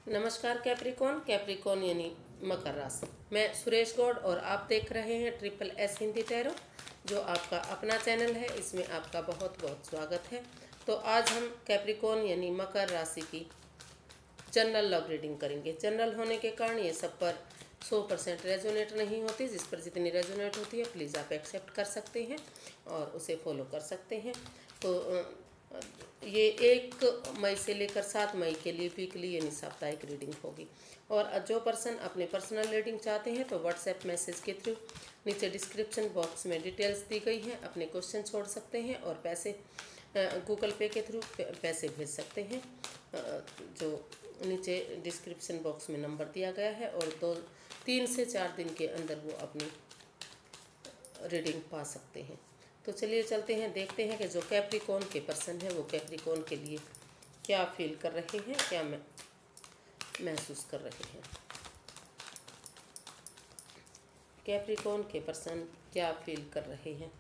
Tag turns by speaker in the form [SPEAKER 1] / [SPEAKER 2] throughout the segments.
[SPEAKER 1] नमस्कार Capricorn. Capricorn यानी मकर राशि। मैं सुरेश गौड़ और आप देख रहे हैं ट्रिपल एस हिंदी टैरो, जो आपका अपना चैनल है। इसमें आपका बहुत बहुत स्वागत है। तो आज हम कैप्रिकॉन यानी मकर राशि की जनरल लव रीडिंग करेंगे। जनरल होने के कारण ये सब पर 100% रेजोनेट नहीं होती। जिस पर जितनी रेजोनेट होती है प्लीज़ आप एक्सेप्ट कर सकते हैं और उसे फॉलो कर सकते हैं। तो ये 1 मई से लेकर 7 मई के लिए वीकली यानी साप्ताहिक रीडिंग होगी। और जो पर्सन अपने पर्सनल रीडिंग चाहते हैं तो व्हाट्सएप मैसेज के थ्रू नीचे डिस्क्रिप्शन बॉक्स में डिटेल्स दी गई हैं, अपने क्वेश्चन छोड़ सकते हैं और पैसे गूगल पे के थ्रू पैसे भेज सकते हैं। जो नीचे डिस्क्रिप्शन बॉक्स में नंबर दिया गया है और 3 से 4 दिन के अंदर वो अपनी रीडिंग पा सकते हैं। तो चलिए चलते हैं, देखते हैं कि जो कैप्रिकॉन के पर्सन है वो कैप्रिकॉन के लिए क्या फील कर रहे हैं, क्या महसूस कर रहे हैं। कैप्रिकॉन के पर्सन क्या फील कर रहे हैं,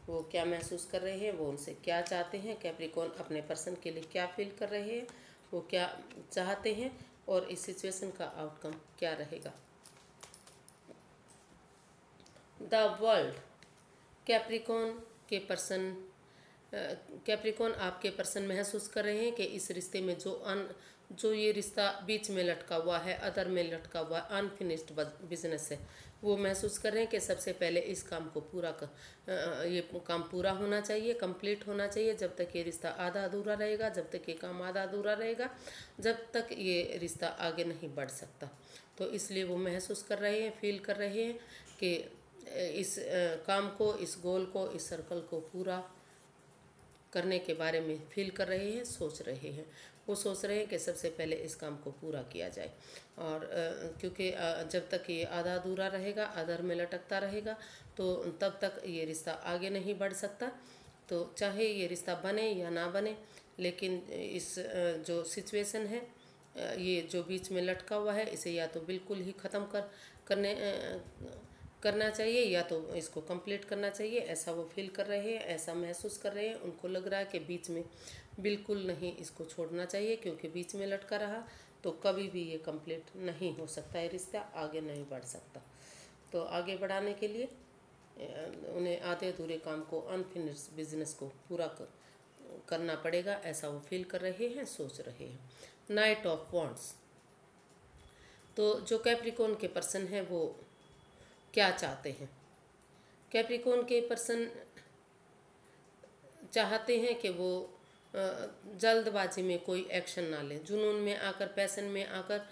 [SPEAKER 1] वो क्या महसूस कर रहे हैं, वो उनसे क्या चाहते हैं। कैप्रिकॉन अपने पर्सन के लिए क्या फील कर रहे हैं, वो क्या चाहते हैं और इस सिचुएशन का आउटकम क्या रहेगा। The world. कैप्रिकॉन के पर्सन कैप्रिकॉन आपके पर्सन महसूस कर रहे हैं कि इस रिश्ते में जो ये रिश्ता बीच में लटका हुआ है, अदर में लटका हुआ अनफिनिश्ड बिजनेस है, वो महसूस कर रहे हैं कि सबसे पहले इस काम को ये काम पूरा होना चाहिए, कंप्लीट होना चाहिए। जब तक ये रिश्ता आधा अधूरा रहेगा, जब तक ये काम आधा अधूरा रहेगा, जब तक ये रिश्ता आगे नहीं बढ़ सकता। तो इसलिए वो महसूस कर रहे हैं, फील कर रहे हैं कि इस काम को, इस गोल को, इस सर्कल को पूरा करने के बारे में फील कर रहे हैं, सोच रहे हैं। वो सोच रहे हैं कि सबसे पहले इस काम को पूरा किया जाए। और क्योंकि जब तक ये आधा अधूरा रहेगा, अधर में लटकता रहेगा, तो तब तक ये रिश्ता आगे नहीं बढ़ सकता। तो चाहे ये रिश्ता बने या ना बने, लेकिन इस जो सिचुएशन है, ये जो बीच में लटका हुआ है, इसे या तो बिल्कुल ही ख़त्म करना चाहिए या तो इसको कंप्लीट करना चाहिए। ऐसा वो फील कर रहे हैं, ऐसा महसूस कर रहे हैं। उनको लग रहा है कि बीच में बिल्कुल नहीं इसको छोड़ना चाहिए, क्योंकि बीच में लटका रहा तो कभी भी ये कंप्लीट नहीं हो सकता है, रिश्ता आगे नहीं बढ़ सकता। तो आगे बढ़ाने के लिए उन्हें आधे अधूरे काम को, अनफिनिश्ड बिजनेस को पूरा करना पड़ेगा। ऐसा वो फील कर रहे हैं, सोच रहे हैं। Night of wands. तो जो कैप्रिकॉन के पर्सन है वो क्या चाहते हैं। कैप्रिकॉन के पर्सन चाहते हैं कि वो जल्दबाजी में कोई एक्शन ना ले, जुनून में आकर, पैशन में आकर,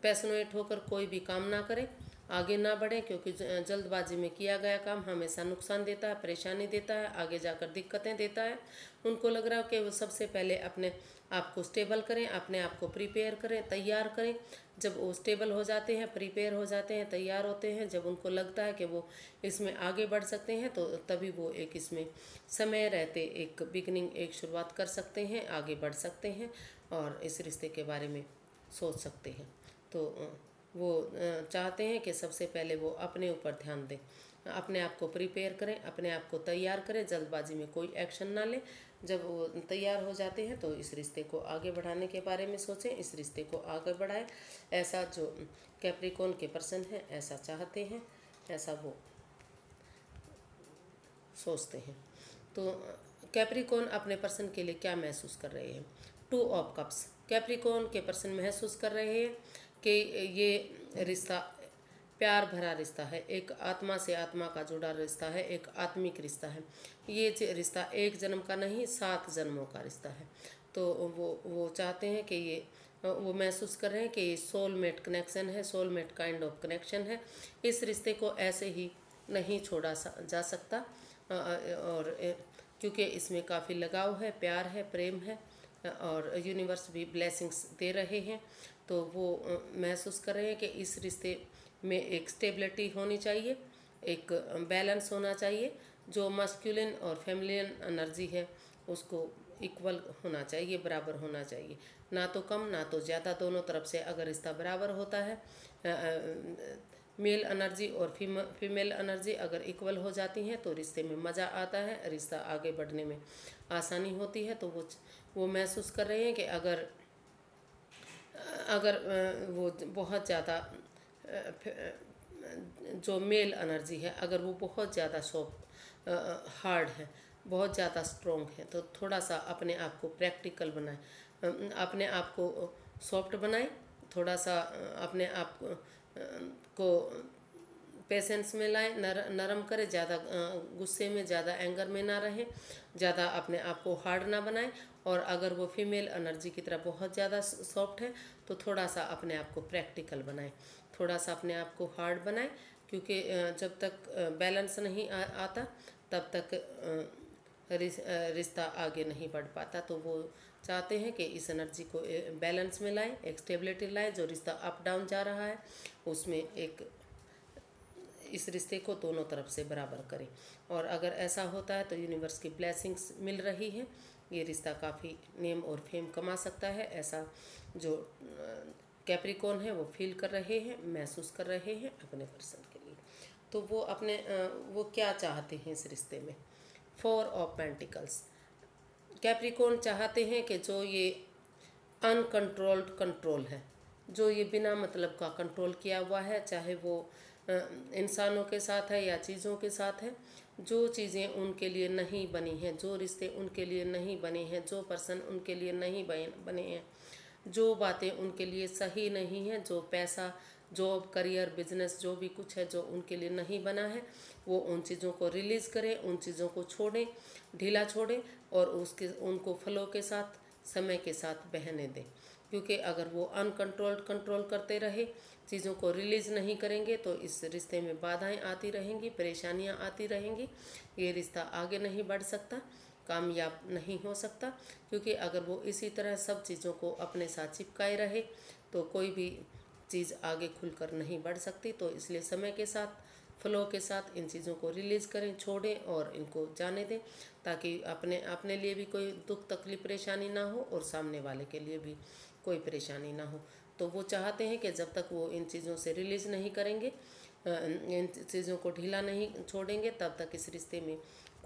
[SPEAKER 1] पैशनेट होकर कोई भी काम ना करें, आगे ना बढ़े। क्योंकि जल्दबाजी में किया गया काम हमेशा नुकसान देता है, परेशानी देता है, आगे जाकर दिक्कतें देता है। उनको लग रहा है कि वो सबसे पहले अपने आप को स्टेबल करें, अपने आप को प्रिपेयर करें, तैयार करें। जब वो स्टेबल हो जाते हैं, प्रिपेयर हो जाते हैं, तैयार होते हैं, जब उनको लगता है कि वो इसमें आगे बढ़ सकते हैं, तो तभी वो एक इसमें समय रहते एक बिगनिंग, एक शुरुआत कर सकते हैं, आगे बढ़ सकते हैं और इस रिश्ते के बारे में सोच सकते हैं। तो वो चाहते हैं कि सबसे पहले वो अपने ऊपर ध्यान दें, अपने आप को प्रिपेयर करें, अपने आप को तैयार करें, जल्दबाजी में कोई एक्शन ना लें। जब वो तैयार हो जाते हैं तो इस रिश्ते को आगे बढ़ाने के बारे में सोचें, इस रिश्ते को आगे बढ़ाएं। ऐसा जो कैप्रिकॉन के पर्सन हैं ऐसा चाहते हैं, ऐसा वो सोचते हैं। तो कैप्रिकॉन अपने पर्सन के लिए क्या महसूस कर रहे हैं। 2 ऑफ कप्स। कैप्रिकॉन के पर्सन महसूस कर रहे हैं कि ये रिश्ता प्यार भरा रिश्ता है, एक आत्मा से आत्मा का जुड़ा रिश्ता है, एक आत्मिक रिश्ता है। ये रिश्ता 1 जन्म का नहीं, 7 जन्मों का रिश्ता है। तो वो चाहते हैं कि वो महसूस कर रहे हैं कि ये सोलमेट कनेक्शन है, सोलमेट काइंड ऑफ कनेक्शन है। इस रिश्ते को ऐसे ही नहीं छोड़ा जा सकता। और क्योंकि इसमें काफ़ी लगाव है, प्यार है, प्रेम है और यूनिवर्स भी ब्लेसिंग्स दे रहे हैं। तो वो महसूस कर रहे हैं कि इस रिश्ते में एक स्टेबिलिटी होनी चाहिए, एक बैलेंस होना चाहिए। जो मस्कुलिन और फेमिनिन एनर्जी है उसको इक्वल होना चाहिए, बराबर होना चाहिए, ना तो कम ना तो ज़्यादा। दोनों तरफ से अगर रिश्ता बराबर होता है, मेल एनर्जी और फीमेल एनर्जी अगर इक्वल हो जाती हैं तो रिश्ते में मज़ा आता है, रिश्ता आगे बढ़ने में आसानी होती है। तो वो महसूस कर रहे हैं कि अगर अगर वो बहुत ज़्यादा जो मेल एनर्जी है अगर वो बहुत ज़्यादा सॉफ्ट हार्ड है, बहुत ज़्यादा स्ट्रोंग है, तो थोड़ा सा अपने आप को प्रैक्टिकल बनाएं, अपने आप को सॉफ्ट बनाएं, थोड़ा सा अपने आप को पेशेंस में लाएं, नरम करें, ज़्यादा गुस्से में, ज़्यादा एंगर में ना रहें, ज़्यादा अपने आप को हार्ड ना बनाएं। और अगर वो फीमेल एनर्जी की तरह बहुत ज़्यादा सॉफ्ट है तो थोड़ा सा अपने आप को प्रैक्टिकल बनाएं, थोड़ा सा अपने आप को हार्ड बनाएं, क्योंकि जब तक बैलेंस नहीं आता तब तक रिश्ता आगे नहीं बढ़ पाता। तो वो चाहते हैं कि इस एनर्जी को बैलेंस में लाएं, एक स्टेबिलिटी लाएं। जो रिश्ता अप डाउन जा रहा है उसमें एक इस रिश्ते को दोनों तरफ से बराबर करें। और अगर ऐसा होता है तो यूनिवर्स की ब्लेसिंग्स मिल रही है, ये रिश्ता काफ़ी नेम और फेम कमा सकता है, ऐसा जो कैप्रिकॉर्न है वो फील कर रहे हैं, महसूस कर रहे हैं अपने पर्सन के लिए। तो वो अपने वो क्या चाहते हैं इस रिश्ते में। 4 ऑफ पेंटिकल्स, कैप्रिकॉर्न चाहते हैं कि जो ये अनकंट्रोल्ड कंट्रोल है, जो ये बिना मतलब का कंट्रोल किया हुआ है, चाहे वो इंसानों के साथ है या चीज़ों के साथ है, जो चीज़ें उनके लिए नहीं बनी हैं, जो रिश्ते उनके लिए नहीं बने हैं, जो पर्सन उनके लिए नहीं बने हैं, जो बातें उनके लिए सही नहीं हैं, जो पैसा, जॉब, करियर, बिजनेस, जो भी कुछ है जो उनके लिए नहीं बना है, वो उन चीज़ों को रिलीज़ करें, उन चीज़ों को छोड़ें, ढीला छोड़ें और उसके उनको फ्लो के साथ, समय के साथ बहने दें। क्योंकि अगर वो अनकंट्रोल्ड कंट्रोल करते रहे, चीज़ों को रिलीज़ नहीं करेंगे तो इस रिश्ते में बाधाएं आती रहेंगी, परेशानियां आती रहेंगी, ये रिश्ता आगे नहीं बढ़ सकता, कामयाब नहीं हो सकता। क्योंकि अगर वो इसी तरह सब चीज़ों को अपने साथ चिपकाए रहे तो कोई भी चीज़ आगे खुलकर नहीं बढ़ सकती। तो इसलिए समय के साथ, फ्लो के साथ इन चीज़ों को रिलीज़ करें, छोड़ें और इनको जाने दें, ताकि अपने अपने लिए भी कोई दुख, तकलीफ, परेशानी ना हो और सामने वाले के लिए भी कोई परेशानी ना हो। तो वो चाहते हैं कि जब तक वो इन चीज़ों से रिलीज़ नहीं करेंगे, इन चीज़ों को ढीला नहीं छोड़ेंगे, तब तक इस रिश्ते में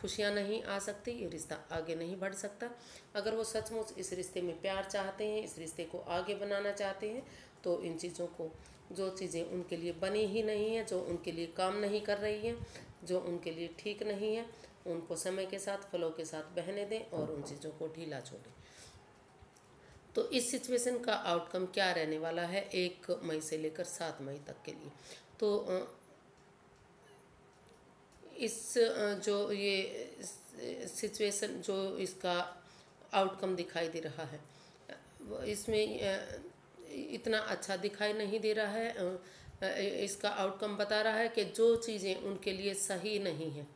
[SPEAKER 1] खुशियाँ नहीं आ सकती, ये रिश्ता आगे नहीं बढ़ सकता। अगर वो सचमुच इस रिश्ते में प्यार चाहते हैं, इस रिश्ते को आगे बनाना चाहते हैं, तो इन चीज़ों को, जो चीज़ें उनके लिए बनी ही नहीं है, जो उनके लिए काम नहीं कर रही हैं, जो उनके लिए ठीक नहीं है, उनको समय के साथ, फ्लो के साथ बहने दें और उन चीज़ों को ढीला छोड़ें। तो इस सिचुएशन का आउटकम क्या रहने वाला है 1 मई से लेकर 7 मई तक के लिए। तो इस जो ये सिचुएशन, जो इसका आउटकम दिखाई दे रहा है, इसमें इतना अच्छा दिखाई नहीं दे रहा है। इसका आउटकम बता रहा है कि जो चीज़ें उनके लिए सही नहीं है,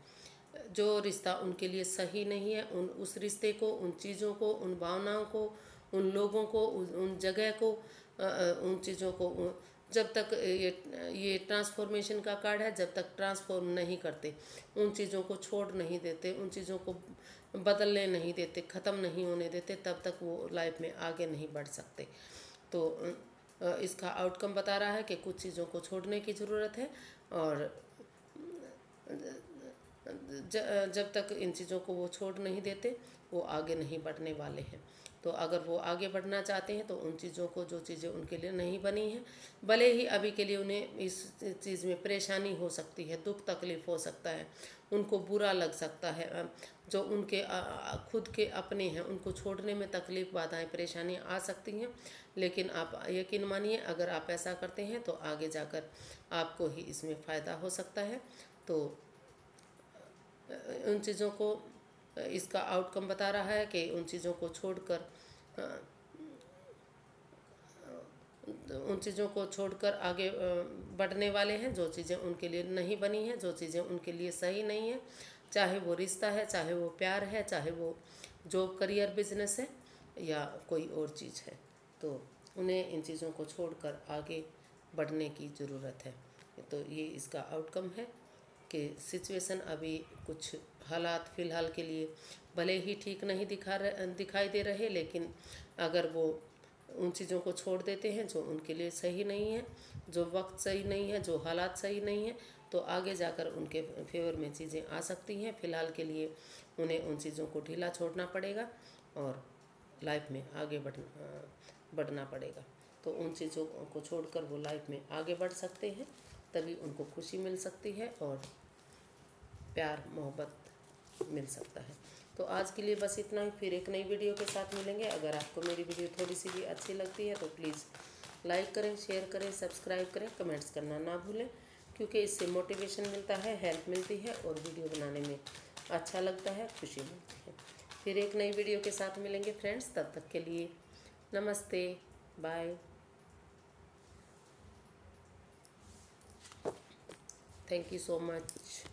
[SPEAKER 1] जो रिश्ता उनके लिए सही नहीं है, उस रिश्ते को, उन चीज़ों को, उन भावनाओं को, उन लोगों को, उन जगह को, उन चीज़ों को, जब तक ये ट्रांसफॉर्मेशन का कार्ड है, जब तक ट्रांसफॉर्म नहीं करते, उन चीज़ों को छोड़ नहीं देते, उन चीज़ों को बदलने नहीं देते, ख़त्म नहीं होने देते, तब तक वो लाइफ में आगे नहीं बढ़ सकते। तो इसका आउटकम बता रहा है कि कुछ चीज़ों को छोड़ने की ज़रूरत है और जब तक इन चीज़ों को वो छोड़ नहीं देते वो आगे नहीं बढ़ने वाले हैं। तो अगर वो आगे बढ़ना चाहते हैं तो उन चीज़ों को, जो चीज़ें उनके लिए नहीं बनी हैं, भले ही अभी के लिए उन्हें इस चीज़ में परेशानी हो सकती है, दुख तकलीफ़ हो सकता है, उनको बुरा लग सकता है, जो उनके खुद के अपने हैं उनको छोड़ने में तकलीफ़, बाधाएं, परेशानियाँ आ सकती हैं। लेकिन आप यकीन मानिए, अगर आप ऐसा करते हैं तो आगे जाकर आपको ही इसमें फ़ायदा हो सकता है। तो उन चीज़ों को, इसका आउटकम बता रहा है कि उन चीज़ों को छोड़कर, उन चीज़ों को छोड़कर आगे बढ़ने वाले हैं, जो चीज़ें उनके लिए नहीं बनी हैं, जो चीज़ें उनके लिए सही नहीं है, चाहे वो रिश्ता है, चाहे वो प्यार है, चाहे वो जॉब, करियर, बिजनेस है या कोई और चीज़ है। तो उन्हें इन चीज़ों को छोड़कर आगे बढ़ने की ज़रूरत है। तो ये इसका आउटकम है कि सिचुएशन अभी, कुछ हालात फ़िलहाल के लिए भले ही ठीक नहीं दिखाई दे रहे, लेकिन अगर वो उन चीज़ों को छोड़ देते हैं जो उनके लिए सही नहीं है, जो वक्त सही नहीं है, जो हालात सही नहीं है, तो आगे जाकर उनके फेवर में चीज़ें आ सकती हैं। फ़िलहाल के लिए उन्हें उन चीज़ों को ढीला छोड़ना पड़ेगा और लाइफ में आगे बढ़ना पड़ेगा। तो उन चीज़ों को छोड़कर वो लाइफ में आगे बढ़ सकते हैं, तभी उनको खुशी मिल सकती है और प्यार मोहब्बत मिल सकता है। तो आज के लिए बस इतना ही, फिर एक नई वीडियो के साथ मिलेंगे। अगर आपको मेरी वीडियो थोड़ी सी भी अच्छी लगती है तो प्लीज़ लाइक करें, शेयर करें, सब्सक्राइब करें, कमेंट्स करना ना भूलें, क्योंकि इससे मोटिवेशन मिलता है, हेल्प मिलती है और वीडियो बनाने में अच्छा लगता है, खुशी मिलती है। फिर एक नई वीडियो के साथ मिलेंगे फ्रेंड्स, तब तक के लिए नमस्ते, bye, thank you so much.